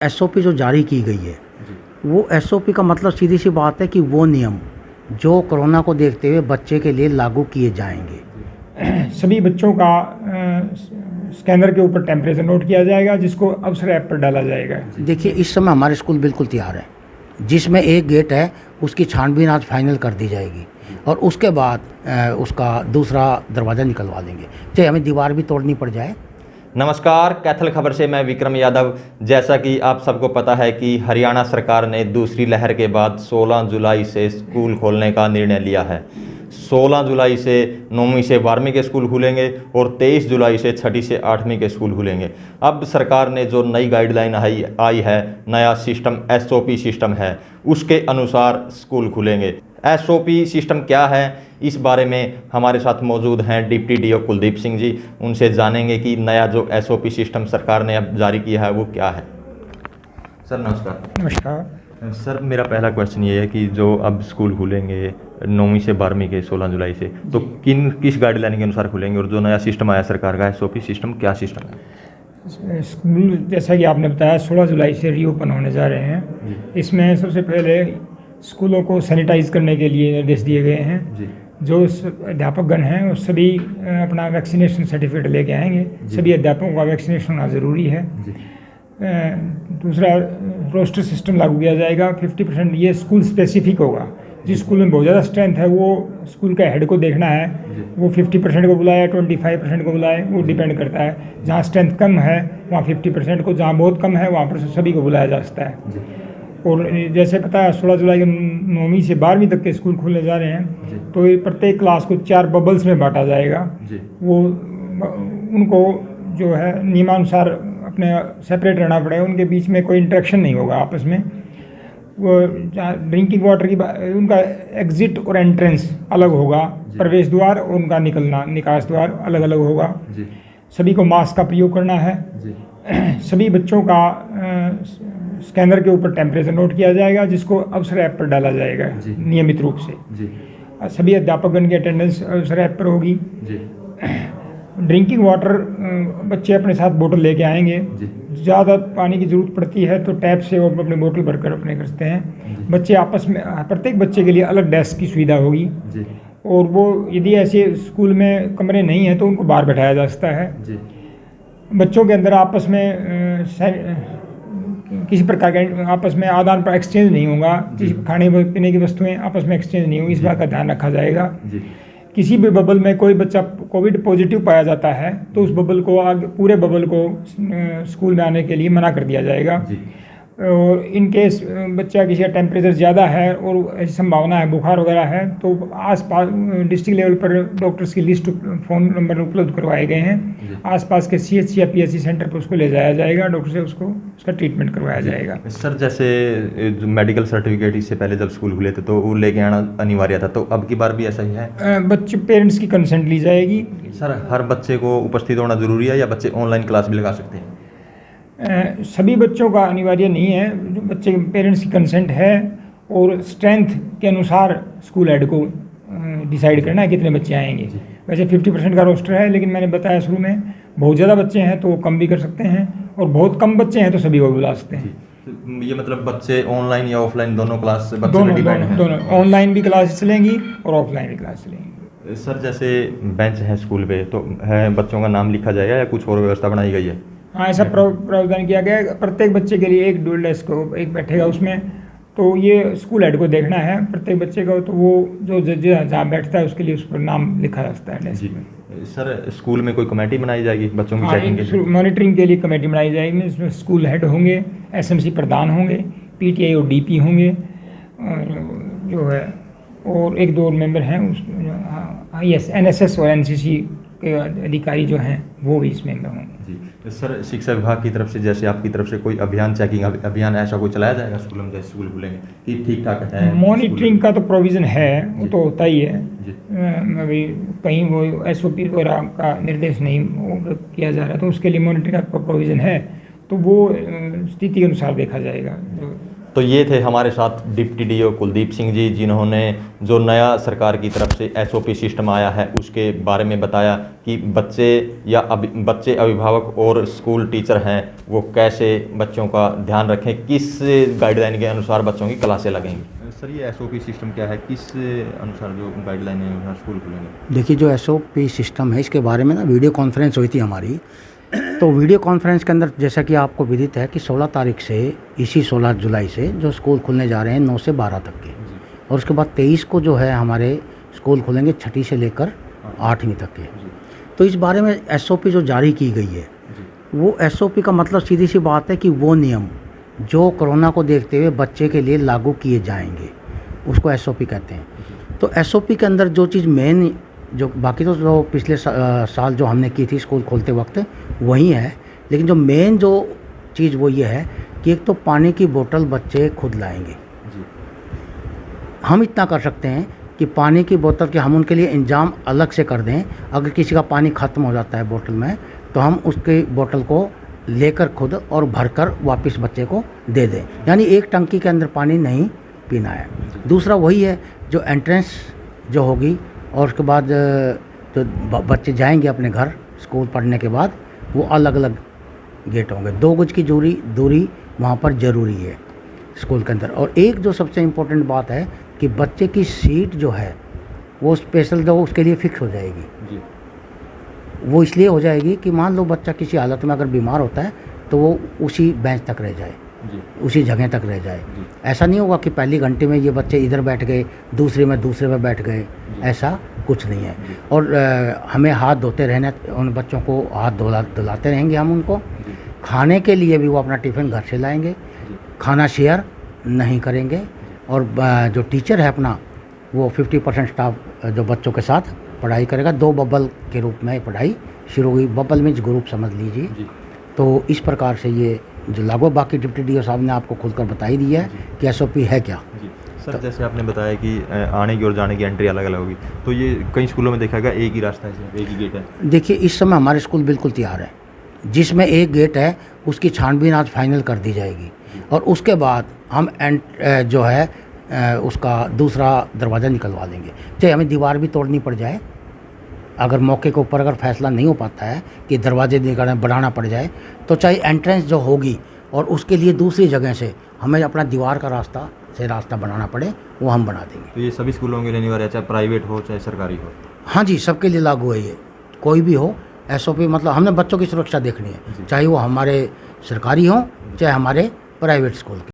SOP जो जारी की गई है वो एसओपी का मतलब सीधी सी बात है कि वो नियम जो कोरोना को देखते हुए बच्चे के लिए लागू किए जाएंगे। सभी बच्चों का स्कैनर के ऊपर टेम्परेचर नोट किया जाएगा, जिसको अवसर ऐप पर डाला जाएगा। देखिए, इस समय हमारे स्कूल बिल्कुल तैयार है, जिसमें एक गेट है उसकी छानबीन आज फाइनल कर दी जाएगी और उसके बाद उसका दूसरा दरवाज़ा निकलवा देंगे, चाहे हमें दीवार भी तोड़नी पड़ जाए। नमस्कार, कैथल खबर से मैं विक्रम यादव। जैसा कि आप सबको पता है कि हरियाणा सरकार ने दूसरी लहर के बाद 16 जुलाई से स्कूल खोलने का निर्णय लिया है। 16 जुलाई से 9वीं से 12वीं के स्कूल खुलेंगे और 23 जुलाई से 6ठी से 8वीं के स्कूल खुलेंगे। अब सरकार ने जो नई गाइडलाइन आई है, नया सिस्टम एसओपी सिस्टम है, उसके अनुसार स्कूल खुलेंगे। एसओपी सिस्टम क्या है, इस बारे में हमारे साथ मौजूद हैं डिप्टी डीओ कुलदीप सिंह जी। उनसे जानेंगे कि नया जो एसओपी सिस्टम सरकार ने अब जारी किया है वो क्या है। सर नमस्कार। नमस्कार सर, मेरा पहला क्वेश्चन ये है कि जो अब स्कूल खुलेंगे 9वीं से 12वीं के 16 जुलाई से, तो किस गाइडलाइन के अनुसार खुलेंगे और जो नया सिस्टम आया सरकार का एसओपी सिस्टम, क्या सिस्टम है? स्कूल जैसा कि आपने बताया 16 जुलाई से रीओपन होने जा रहे हैं। इसमें सबसे पहले स्कूलों को सैनिटाइज करने के लिए निर्देश दिए गए हैं। जो अध्यापकगण हैं वो सभी अपना वैक्सीनेशन सर्टिफिकेट लेके आएंगे। सभी अध्यापकों का वैक्सीनेशन होना ज़रूरी है। दूसरा, रोस्टर सिस्टम लागू किया जाएगा। 50% ये स्कूल स्पेसिफिक होगा। जिस स्कूल में बहुत ज़्यादा स्ट्रेंथ है वो स्कूल का हेड को देखना है, वो 50% को बुलाए, 25% को बुलाए, वो डिपेंड करता है। जहाँ स्ट्रेंथ कम है वहाँ 50% को, जहाँ बहुत कम है वहाँ पर सभी को बुलाया जा सकता है। और जैसे पता है 16 जुलाई के 9वीं से 12वीं तक के स्कूल खुलने जा रहे हैं, तो प्रत्येक क्लास को 4 बबल्स में बांटा जाएगा। वो उनको जो है नियमानुसार अपने सेपरेट रहना पड़ेगा, उनके बीच में कोई इंटरेक्शन नहीं होगा आपस में। वो ड्रिंकिंग वाटर की उनका एग्जिट और एंट्रेंस अलग होगा, प्रवेश द्वार और उनका निकास द्वार अलग अलग होगा। सभी को मास्क का प्रयोग करना है। सभी बच्चों का स्कैनर के ऊपर टेम्परेचर नोट किया जाएगा, जिसको अवसर ऐप पर डाला जाएगा नियमित रूप से। सभी अध्यापकगण की अटेंडेंस अवसर ऐप पर होगी। ड्रिंकिंग वाटर बच्चे अपने साथ बोतल लेके आएंगे। ज़्यादा पानी की ज़रूरत पड़ती है तो टैप से वो अपने बोतल भरकर अपने करते हैं। बच्चे आपस में, प्रत्येक बच्चे के लिए अलग डेस्क की सुविधा होगी। और वो यदि ऐसे स्कूल में कमरे नहीं हैं तो उनको बाहर बैठाया जा सकता है। बच्चों के अंदर आपस में किसी प्रकार का आपस में आदान पर एक्सचेंज नहीं होगा। किसी खाने पीने की वस्तुएं आपस में एक्सचेंज नहीं होगी, इस बात का ध्यान रखा जाएगा। किसी भी बबल में कोई बच्चा कोविड पॉजिटिव पाया जाता है तो उस बबल को पूरे बबल को स्कूल में आने के लिए मना कर दिया जाएगा। और इन केस बच्चा किसी का टेम्परेचर ज़्यादा है और ऐसी संभावना है बुखार वगैरह है, तो आसपास डिस्ट्रिक्ट लेवल पर डॉक्टर्स की लिस्ट फ़ोन नंबर उपलब्ध करवाए गए हैं। आसपास के सीएचसी या पीएचसी सेंटर पर उसको ले जाया जाएगा, डॉक्टर से उसका ट्रीटमेंट करवाया जाएगा। सर, जैसे जो मेडिकल सर्टिफिकेट इससे पहले जब स्कूल खुले थे तो वो लेके आना अनिवार्य था, तो अब की बार भी ऐसा ही है? बच्चे पेरेंट्स की कंसेंट ली जाएगी। सर, हर बच्चे को उपस्थित होना ज़रूरी है या बच्चे ऑनलाइन क्लास भी लगा सकते हैं? सभी बच्चों का अनिवार्य नहीं है। जो बच्चे पेरेंट्स की कंसेंट है और स्ट्रेंथ के अनुसार स्कूल हेड को डिसाइड करना है कितने बच्चे आएंगे। वैसे 50% का रोस्टर है, लेकिन मैंने बताया शुरू में बहुत ज़्यादा बच्चे हैं तो वो कम भी कर सकते हैं और बहुत कम बच्चे हैं तो सभी को बुला सकते हैं। तो ये मतलब बच्चे ऑनलाइन या ऑफलाइन दोनों क्लास से दोनों ऑनलाइन भी क्लास चलेंगी और ऑफलाइन भी क्लास चलेंगी। सर, जैसे बेंच है स्कूल पे तो है, बच्चों का नाम लिखा जाएगा या कुछ और व्यवस्था बनाई गई है? हाँ, ऐसा प्रावधान किया गया है। प्रत्येक बच्चे के लिए एक डुअल डेस्क एक बैठेगा उसमें, तो ये स्कूल हेड को देखना है प्रत्येक बच्चे का, तो वो जो जहाँ बैठता है उसके लिए उस पर नाम लिखा जा सकता है डेस्क में। सर, स्कूल में कोई कमेटी बनाई जाएगी बच्चों की चेकिंग के लिए? मॉनिटरिंग के लिए कमेटी बनाई जाएगी। इसमें स्कूल हेड होंगे, एसएमसी प्रधान होंगे, पीटीआई और डीपी होंगे, जो है और 1-2 मेंबर हैं एनएसएस और एनसीसी के अधिकारी जो हैं वो भी इस मेंबर होंगे। जी सर, शिक्षा विभाग की तरफ से, जैसे आपकी तरफ से कोई अभियान, चेकिंग अभियान ऐसा कोई चलाया जाएगा स्कूल में, जैसे स्कूल खुलेंगे कि ठीक ठाक है? मॉनिटरिंग का तो प्रोविज़न है, वो तो होता ही है। अभी कहीं वो एसओपी वगैरह का निर्देश नहीं किया जा रहा तो उसके लिए मॉनिटरिंग का प्रोविज़न है, तो वो स्थिति के अनुसार देखा जाएगा। तो ये थे हमारे साथ डिप्टी डीओ कुलदीप सिंह जी, जिन्होंने जो नया सरकार की तरफ से एसओपी सिस्टम आया है उसके बारे में बताया कि बच्चे या बच्चे अभिभावक और स्कूल टीचर हैं वो कैसे बच्चों का ध्यान रखें, किस गाइडलाइन के अनुसार बच्चों की क्लासें लगेंगी। सर ये एसओपी सिस्टम क्या है, किस अनुसार जो गाइडलाइन है अनुसार स्कूल खुलेंगे? देखिए, जो एसओपी सिस्टम है इसके बारे में ना वीडियो कॉन्फ्रेंस हुई थी हमारी। तो वीडियो कॉन्फ्रेंस के अंदर जैसा कि आपको विदित है कि 16 तारीख से, इसी 16 जुलाई से जो स्कूल खुलने जा रहे हैं 9 से 12 तक के, और उसके बाद 23 को जो है हमारे स्कूल खुलेंगे 6ठी से लेकर 8वीं तक के। तो इस बारे में एसओपी जो जारी की गई है, वो एसओपी का मतलब सीधी सी बात है कि वो नियम जो कोरोना को देखते हुए बच्चे के लिए लागू किए जाएंगे उसको एसओपी कहते हैं। तो एसओपी के अंदर जो चीज़ मेन, जो बाकी तो जो पिछले साल जो हमने की थी स्कूल खोलते वक्त वही है, लेकिन जो मेन जो चीज़ वो ये है कि एक तो पानी की बोतल बच्चे खुद लाएंगे। हम इतना कर सकते हैं कि पानी की बोतल के हम उनके लिए इंतजाम अलग से कर दें। अगर किसी का पानी ख़त्म हो जाता है बोतल में तो हम उसके बोतल को लेकर खुद और भरकर वापस बच्चे को दे दें, यानी एक टंकी के अंदर पानी नहीं पीना है। दूसरा वही है जो एंट्रेंस जो होगी, और उसके बाद जो बच्चे जाएंगे अपने घर स्कूल पढ़ने के बाद, वो अलग अलग गेट होंगे। 2 गज की दूरी वहाँ पर ज़रूरी है स्कूल के अंदर। और एक जो सबसे इम्पोर्टेंट बात है कि बच्चे की सीट जो है वो स्पेशल जो उसके लिए फ़िक्स हो जाएगी जी। वो इसलिए हो जाएगी कि मान लो बच्चा किसी हालत में अगर बीमार होता है तो वो उसी बेंच तक रह जाए जी, उसी जगह तक रह जाए। ऐसा नहीं होगा कि पहली घंटे में ये बच्चे इधर बैठ गए, दूसरे में बैठ गए, ऐसा कुछ नहीं है। और हमें हाथ धोते रहना, उन बच्चों को हाथ धुलाते रहेंगे हम उनको। खाने के लिए भी वो अपना टिफ़िन घर से लाएंगे, खाना शेयर नहीं करेंगे। और जो टीचर है अपना वो 50% स्टाफ जो बच्चों के साथ पढ़ाई करेगा। 2 बबल के रूप में पढ़ाई शुरू हुई, बबल मीन्स ग्रुप समझ लीजिए। तो इस प्रकार से ये जो लागू, बाकी डिप्टी डीओ साहब ने आपको खुलकर बता ही दिया है कि एसओपी है क्या। सर जैसे आपने बताया कि आने की और जाने की एंट्री अलग अलग होगी, तो ये कई स्कूलों में देखा गया एक ही रास्ता है, एक ही गेट है। देखिए, इस समय हमारे स्कूल बिल्कुल तैयार है। जिसमें एक गेट है उसकी छानबीन आज फाइनल कर दी जाएगी, और उसके बाद हम जो है उसका दूसरा दरवाज़ा निकलवा देंगे। चाहे हमें दीवार भी तोड़नी पड़ जाए, अगर मौके के ऊपर अगर फैसला नहीं हो पाता है कि दरवाजे बढ़ाना पड़ जाए, तो चाहे एंट्रेंस जो होगी और उसके लिए दूसरी जगह से हमें अपना दीवार का रास्ता बनाना पड़े, वो हम बना देंगे। तो ये सभी स्कूलों के लिए अनिवार्य है, चाहे प्राइवेट हो चाहे सरकारी हो? हाँ जी, सबके लिए लागू है ये, कोई भी हो। एसओपी मतलब हमने बच्चों की सुरक्षा देखनी है, चाहे वो हमारे सरकारी हो चाहे हमारे प्राइवेट स्कूल के।